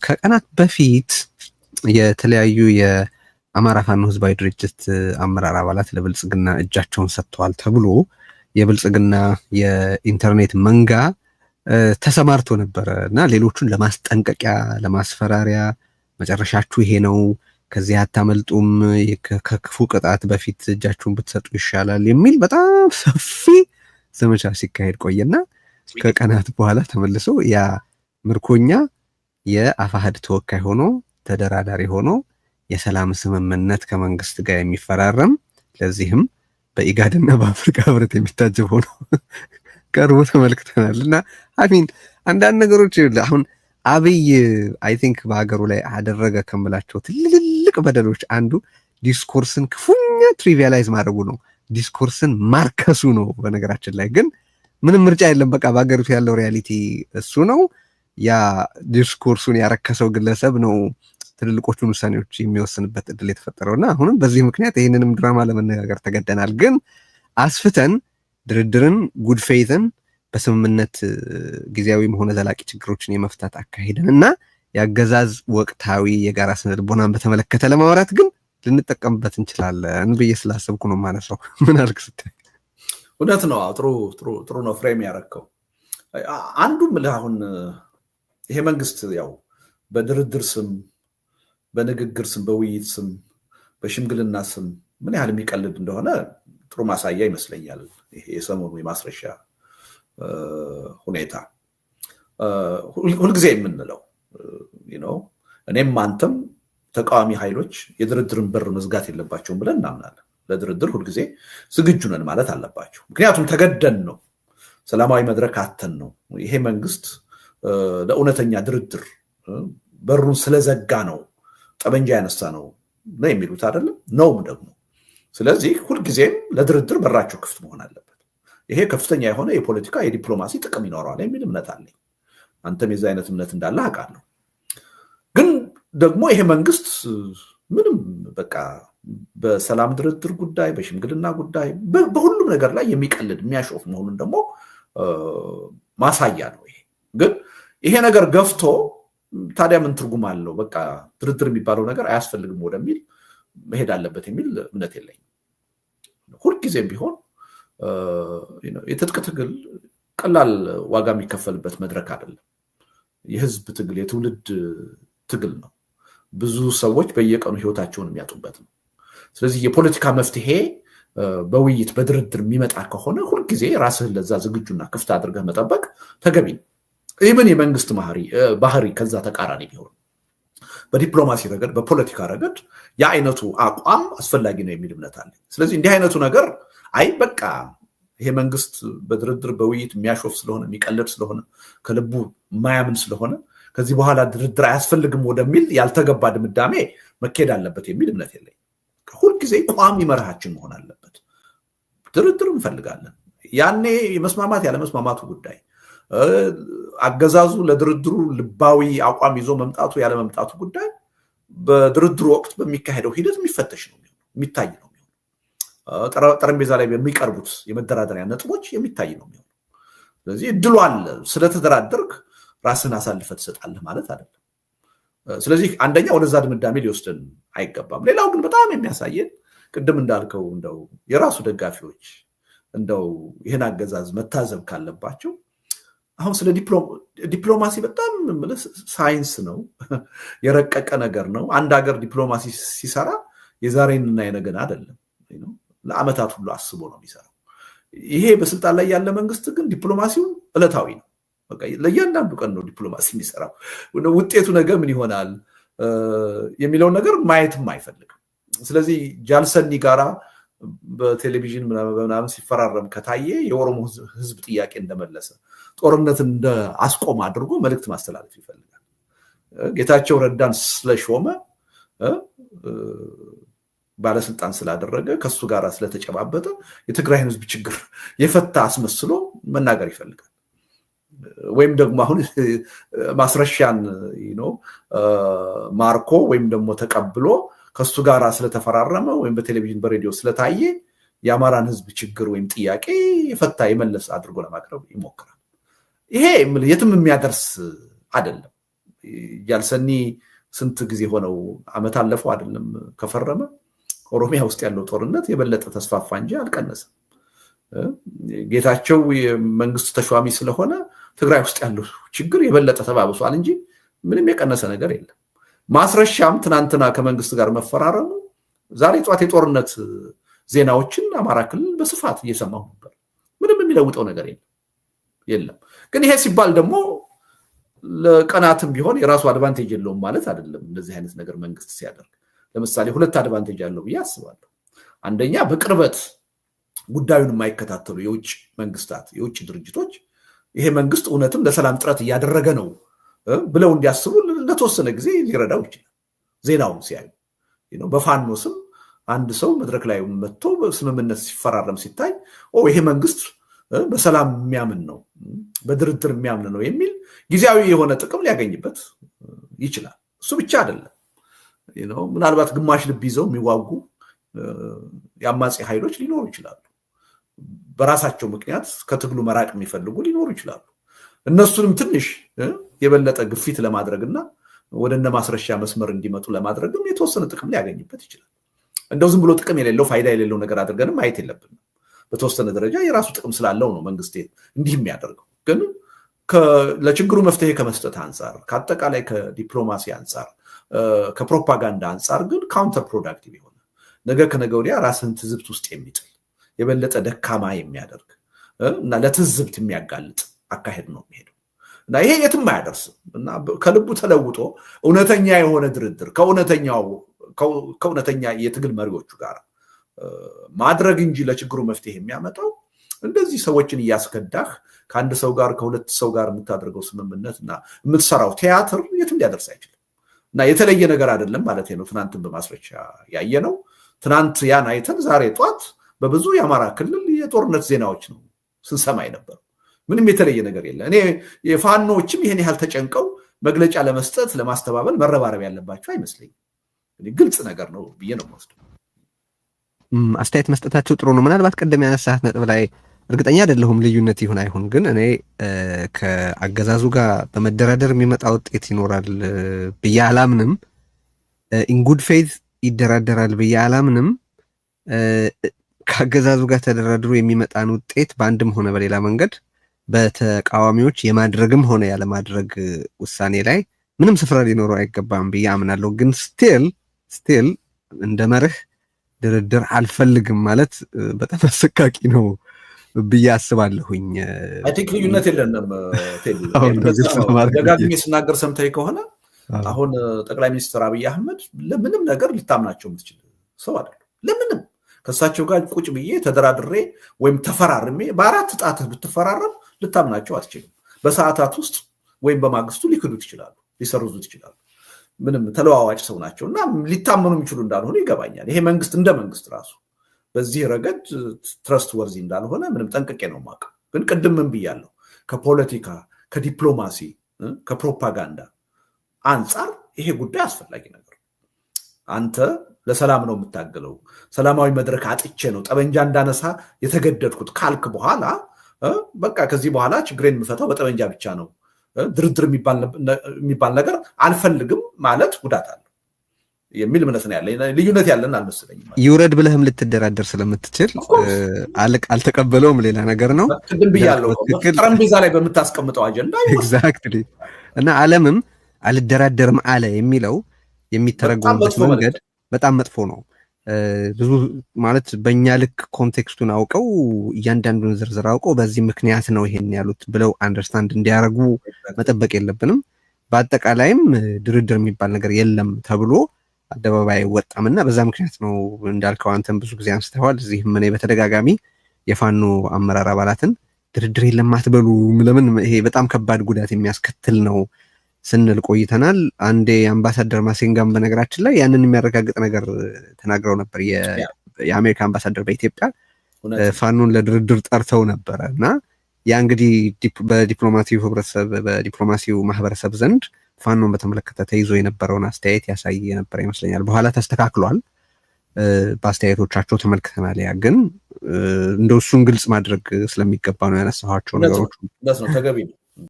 ከቀናት በፊት የተለያዩ የአማራ ፋኖ ህዝባዊ ድርጅት አመራር አባላት ለብልጽግና እጃቸውን ሰጥተዋል ተብሎ የብልጽግና የኢንተርኔት መንጋ ተሰማርቶ ነበረ እና ሌሎቹን ለማስጠንቀቂያ ለማስፈራሪያ መጨረሻችሁ ይሄ ነው፣ ከዚህ አታመልጡም፣ ከክፉ ቅጣት በፊት እጃችሁን ብትሰጡ ይሻላል የሚል በጣም ሰፊ ዘመቻ ሲካሄድ ቆየና ከቀናት በኋላ ተመልሶ ያ ምርኮኛ የአፋሕድ ተወካይ ሆኖ ተደራዳሪ ሆኖ የሰላም ስምምነት ከመንግስት ጋር የሚፈራረም ለዚህም በኢጋድና በአፍሪካ ህብረት የሚታጀብ ሆኖ ቀርቦ ተመልክተናልና አሚን አንዳንድ ነገሮች አሁን አብይ አይ ቲንክ በሀገሩ ላይ አደረገ ከምላቸው ትልልቅ በደሎች አንዱ ዲስኮርስን ክፉኛ ትሪቪያላይዝ ማድረጉ ነው። ዲስኮርስን ማርከሱ ነው። በነገራችን ላይ ግን ምንም ምርጫ የለም። በቃ በሀገሪቱ ያለው ሪያሊቲ እሱ ነው። ያ ዲስኮርሱን ያረከሰው ግለሰብ ነው ትልልቆቹን ውሳኔዎች የሚወስንበት እድል የተፈጠረውና አሁንም በዚህ ምክንያት ይህንንም ድራማ ለመነጋገር ተገደናል። ግን አስፍተን ድርድርን ጉድፌይትን በስምምነት ጊዜያዊም ሆነ ዘላቂ ችግሮችን የመፍታት አካሄድን እና የአገዛዝ ወቅታዊ የጋራ ስነልቦናን በተመለከተ ለማውራት ግን ልንጠቀምበት እንችላለን ብዬ ስላሰብኩ ነው ማነሳው። ምን አልክ ስትይ? እውነት ነው። ጥሩ ነው ፍሬም ያረከው። አንዱም ለአሁን ይሄ መንግስት ያው በድርድር ስም በንግግር ስም በውይይት ስም በሽምግልና ስም ምን ያህል የሚቀልድ እንደሆነ ጥሩ ማሳያ ይመስለኛል። ይሄ የሰሞኑ የማስረሻ ሁኔታ ሁልጊዜ የምንለው እኔም አንተም ተቃዋሚ ኃይሎች የድርድርን በር መዝጋት የለባቸውም ብለን እናምናለን። ለድርድር ሁልጊዜ ዝግጁ ነን ማለት አለባቸው። ምክንያቱም ተገደን ነው፣ ሰላማዊ መድረክ አተን ነው። ይሄ መንግስት ለእውነተኛ ድርድር በሩን ስለዘጋ ነው ጠበንጃ ያነሳ ነው የሚሉት አይደለም ነውም ደግሞ። ስለዚህ ሁልጊዜም ለድርድር በራቸው ክፍት መሆን አለበት። ይሄ ከፍተኛ የሆነ የፖለቲካ የዲፕሎማሲ ጥቅም ይኖረዋል የሚል እምነት አለኝ። አንተም የዛ አይነት እምነት እንዳለ አውቃለሁ። ግን ደግሞ ይሄ መንግስት ምንም በቃ በሰላም ድርድር ጉዳይ፣ በሽምግልና ጉዳይ፣ በሁሉም ነገር ላይ የሚቀልድ የሚያሾፍ መሆኑን ደግሞ ማሳያ ነው። ይሄ ግን ይሄ ነገር ገፍቶ ታዲያ ምን ትርጉም አለው? በቃ ድርድር የሚባለው ነገር አያስፈልግም ወደሚል መሄድ አለበት የሚል እምነት የለኝም። ሁልጊዜም ቢሆን የትጥቅ ትግል ቀላል ዋጋ የሚከፈልበት መድረክ አይደለም። የህዝብ ትግል የትውልድ ትግል ነው። ብዙ ሰዎች በየቀኑ ህይወታቸውን የሚያጡበት ነው። ስለዚህ የፖለቲካ መፍትሄ በውይይት በድርድር የሚመጣ ከሆነ ሁልጊዜ ራስህን ለዛ ዝግጁና ክፍት አድርገህ መጠበቅ ተገቢ ነው። ኢቨን የመንግስት ባህሪ ከዛ ተቃራኒ ቢሆን በዲፕሎማሲ ረገድ በፖለቲካ ረገድ የአይነቱ አቋም አስፈላጊ ነው የሚል እምነት አለ። ስለዚህ እንዲህ አይነቱ ነገር አይ በቃ ይሄ መንግስት በድርድር በውይይት የሚያሾፍ ስለሆነ የሚቀልድ ስለሆነ ከልቡ ማያምን ስለሆነ ከዚህ በኋላ ድርድር አያስፈልግም ወደሚል ያልተገባ ድምዳሜ መኬድ አለበት የሚል እምነት የለኝም። ሁልጊዜ ቋሚ መርሃችን መሆን አለበት። ድርድር እንፈልጋለን። ያኔ የመስማማት ያለመስማማቱ ጉዳይ አገዛዙ ለድርድሩ ልባዊ አቋም ይዞ መምጣቱ ያለመምጣቱ ጉዳይ በድርድሩ ወቅት በሚካሄደው ሂደት የሚፈተሽ ነው የሚታይ ነው። ጠረጴዛ ላይ በሚቀርቡት የመደራደሪያ ነጥቦች የሚታይ ነው የሚሆነው። ስለዚህ እድሉ አለ። ስለተደራደርክ ራስን አሳልፈ ትሰጣለህ ማለት አይደለም። ስለዚህ አንደኛ ወደዛ ድምዳሜ ሊወስደን አይገባም። ሌላው ግን በጣም የሚያሳየን ቅድም እንዳልከው እንደው የራሱ ደጋፊዎች እንደው ይህን አገዛዝ መታዘብ ካለባቸው አሁን ስለ ዲፕሎማሲ በጣም ሳይንስ ነው፣ የረቀቀ ነገር ነው። አንድ ሀገር ዲፕሎማሲ ሲሰራ የዛሬንና የነገን አይደለም፣ ለአመታት ሁሉ አስቦ ነው የሚሰራው። ይሄ በስልጣን ላይ ያለ መንግስት ግን ዲፕሎማሲው ዕለታዊ ነው። በቃ ለእያንዳንዱ ቀን ነው ዲፕሎማሲ የሚሰራው። ውጤቱ ነገ ምን ይሆናል የሚለውን ነገር ማየትም አይፈልግም። ስለዚህ ጃልሰኒ ጋራ በቴሌቪዥን ምናምን ሲፈራረም ከታየ የኦሮሞ ህዝብ ጥያቄ እንደመለሰ ጦርነትን እንደ አስቆም አድርጎ መልእክት ማስተላለፍ ይፈልጋል። ጌታቸው ረዳን ስለሾመ ባለስልጣን ስላደረገ ከሱ ጋር ስለተጨባበጠ የትግራይን ህዝብ ችግር የፈታ አስመስሎ መናገር ይፈልጋል። ወይም ደግሞ አሁን ማስረሻን ማርኮ ወይም ደግሞ ተቀብሎ ከሱ ጋር ስለተፈራረመ ወይም በቴሌቪዥን በሬዲዮ ስለታየ የአማራን ህዝብ ችግር ወይም ጥያቄ የፈታ የመለስ አድርጎ ለማቅረብ ይሞክራል። ይሄ የትም የሚያደርስ አይደለም። ያልሰኒ ስንት ጊዜ ሆነው አመት አለፈው አይደለም ከፈረመ ኦሮሚያ ውስጥ ያለው ጦርነት የበለጠ ተስፋፋ እንጂ አልቀነሰም። ጌታቸው የመንግስት ተሿሚ ስለሆነ ትግራይ ውስጥ ያለው ችግር የበለጠ ተባብሷል እንጂ ምንም የቀነሰ ነገር የለም። ማስረሻም ትናንትና ከመንግስት ጋር መፈራረሙ ዛሬ ጧት የጦርነት ዜናዎችን አማራ ክልል በስፋት እየሰማሁ ነበር። ምንም የሚለውጠው ነገር የለም። ግን ይሄ ሲባል ደግሞ ለቀናትም ቢሆን የራሱ አድቫንቴጅ የለውም ማለት አይደለም። እንደዚህ አይነት ነገር መንግስት ሲያደርግ ለምሳሌ ሁለት አድቫንቴጅ አለው ብዬ አስባለሁ። አንደኛ በቅርበት ጉዳዩን የማይከታተሉ የውጭ መንግስታት የውጭ ድርጅቶች ይሄ መንግስት እውነትም ለሰላም ጥረት እያደረገ ነው ብለው እንዲያስቡ ለተወሰነ ጊዜ ሊረዳው ይችላል። ዜናውን ሲያዩ በፋኖ ስም አንድ ሰው መድረክ ላይ መጥቶ ስምምነት ሲፈራረም ሲታይ ይሄ መንግስት በሰላም የሚያምን ነው በድርድር የሚያምን ነው የሚል ጊዜያዊ የሆነ ጥቅም ሊያገኝበት ይችላል። እሱ ብቻ አይደለም ምናልባት ግማሽ ልብ ይዘው የሚዋጉ የአማጺ ኃይሎች ሊኖሩ ይችላሉ። በራሳቸው ምክንያት ከትግሉ መራቅ የሚፈልጉ ሊኖሩ ይችላሉ። እነሱንም ትንሽ የበለጠ ግፊት ለማድረግና ወደነ ማስረሻ መስመር እንዲመጡ ለማድረግም የተወሰነ ጥቅም ሊያገኝበት ይችላል። እንደው ዝም ብሎ ጥቅም የሌለው ፋይዳ የሌለው ነገር አድርገንም ማየት የለብንም። በተወሰነ ደረጃ የራሱ ጥቅም ስላለው ነው መንግስት እንዲህ የሚያደርገው። ግን ለችግሩ መፍትሄ ከመስጠት አንፃር ከአጠቃላይ ከዲፕሎማሲ አንፃር ከፕሮፓጋንዳ አንፃር ግን ካውንተር ፕሮዳክቲቭ የሆነ ነገ ከነገ ወዲያ ራስን ትዝብት ውስጥ የሚጥል የበለጠ ደካማ የሚያደርግ እና ለትዝብት የሚያጋልጥ አካሄድ ነው የሚሄደው እና ይሄ የትም አያደርስም እና ከልቡ ተለውጦ እውነተኛ የሆነ ድርድር ከእውነተኛ የትግል መሪዎቹ ጋር ማድረግ እንጂ ለችግሩ መፍትሄ የሚያመጣው እንደዚህ ሰዎችን እያስከዳህ ከአንድ ሰው ጋር ከሁለት ሰው ጋር የምታደርገው ስምምነት እና የምትሰራው ቲያትር የትም ሊያደርስ አይችልም እና የተለየ ነገር አይደለም ማለት ነው። ትናንትን በማስረሻ ያየነው ትናንት ያን አይተን ዛሬ ጧት በብዙ የአማራ ክልል የጦርነት ዜናዎች ነው ስንሰማ ነበር። ምንም የተለየ ነገር የለም። እኔ የፋኖችም ይሄን ያህል ተጨንቀው መግለጫ ለመስጠት ለማስተባበል መረባረብ ያለባቸው አይመስለኝም። ግልጽ ነገር ነው ብዬ ነው የምወስደው። አስተያየት መስጠታቸው ጥሩ ነው። ምናልባት ቀደም ያነሳት ነጥብ ላይ እርግጠኛ አይደለሁም ልዩነት ይሁን አይሁን፣ ግን እኔ ከአገዛዙ ጋር በመደራደር የሚመጣ ውጤት ይኖራል ብዬ አላምንም። ኢንጉድ ፌዝ ይደራደራል ብዬ አላምንም። ከአገዛዙ ጋር ተደራድሮ የሚመጣን ውጤት በአንድም ሆነ በሌላ መንገድ በተቃዋሚዎች የማድረግም ሆነ ያለማድረግ ውሳኔ ላይ ምንም ስፍራ ሊኖረው አይገባም ብዬ አምናለሁ። ግን ስቲል እንደ መርህ ድርድር አልፈልግም ማለት በጣም አሰቃቂ ነው ብዬ አስባለሁኝ። አይ ቲንክ ልዩነት የለንም። ደጋግሜ ስናገር ሰምተህ ከሆነ አሁን ጠቅላይ ሚኒስትር አብይ አህመድ ለምንም ነገር ልታምናቸው የምትችል ሰው አይደለም። ለምንም ከሳቸው ጋር ቁጭ ብዬ ተደራድሬ ወይም ተፈራርሜ በአራት ጣትህ ብትፈራረም ልታምናቸው አትችልም። በሰዓታት ውስጥ ወይም በማግስቱ ሊክዱት ይችላሉ፣ ሊሰርዙት ይችላሉ። ምንም ተለዋዋጭ ሰው ናቸው እና ሊታመኑ የሚችሉ እንዳልሆነ ይገባኛል። ይሄ መንግስት እንደ መንግስት ራሱ በዚህ ረገድ ትረስት ወርዚ እንዳልሆነ ምንም ጠንቅቄ ነው የማውቀው። ግን ቅድም ምን ብያለሁ? ከፖለቲካ ከዲፕሎማሲ ከፕሮፓጋንዳ አንጻር ይሄ ጉዳይ አስፈላጊ ነገር። አንተ ለሰላም ነው የምታገለው፣ ሰላማዊ መድረክ አጥቼ ነው ጠበንጃ እንዳነሳ የተገደድኩት ካልክ በኋላ በቃ ከዚህ በኋላ ችግሬን የምፈታው በጠበንጃ ብቻ ነው፣ ድርድር የሚባል ነገር አልፈልግም ማለት ጉዳት አለው የሚል እምነት ነው ያለኝ። ልዩነት ያለን አልመሰለኝም። ይውረድ ብለህም ልትደራደር ስለምትችል አልተቀበለውም ሌላ ነገር ነው። ቅድም ብያለሁ ጠረጴዛ ላይ በምታስቀምጠው አጀንዳ ኤግዛክትሊ። እና ዓለምም አልደራደርም አለ የሚለው የሚተረጎምበት መንገድ በጣም መጥፎ ነው። ብዙ ማለት በእኛ ልክ ኮንቴክስቱን አውቀው እያንዳንዱን ዝርዝር አውቀው በዚህ ምክንያት ነው ይሄን ያሉት ብለው አንደርስታንድ እንዲያደርጉ መጠበቅ የለብንም። በአጠቃላይም ድርድር የሚባል ነገር የለም ተብሎ አደባባይ ወጣምና በዛ ምክንያት ነው እንዳልከው አንተም ብዙ ጊዜ አንስተዋል። እዚህም እኔ በተደጋጋሚ የፋኖ አመራር አባላትን ድርድር የለም አትበሉ፣ ለምን ይሄ በጣም ከባድ ጉዳት የሚያስከትል ነው ስንል ቆይተናል። አንዴ አምባሳደር ማሴንጋም በነገራችን ላይ ያንን የሚያረጋግጥ ነገር ተናግረው ነበር። የአሜሪካ አምባሳደር በኢትዮጵያ ፋኖን ለድርድር ጠርተው ነበረ እና ያ እንግዲህ በዲፕሎማሲው ማህበረሰብ ዘንድ ፋኖን በተመለከተ ተይዞ የነበረውን አስተያየት ያሳይ የነበረ ይመስለኛል። በኋላ ተስተካክሏል፣ በአስተያየቶቻቸው ተመልክተናል። ያ ግን እንደው እሱን ግልጽ ማድረግ ስለሚገባ ነው ያነሳኋቸው ነገሮች። ተገቢ ነው።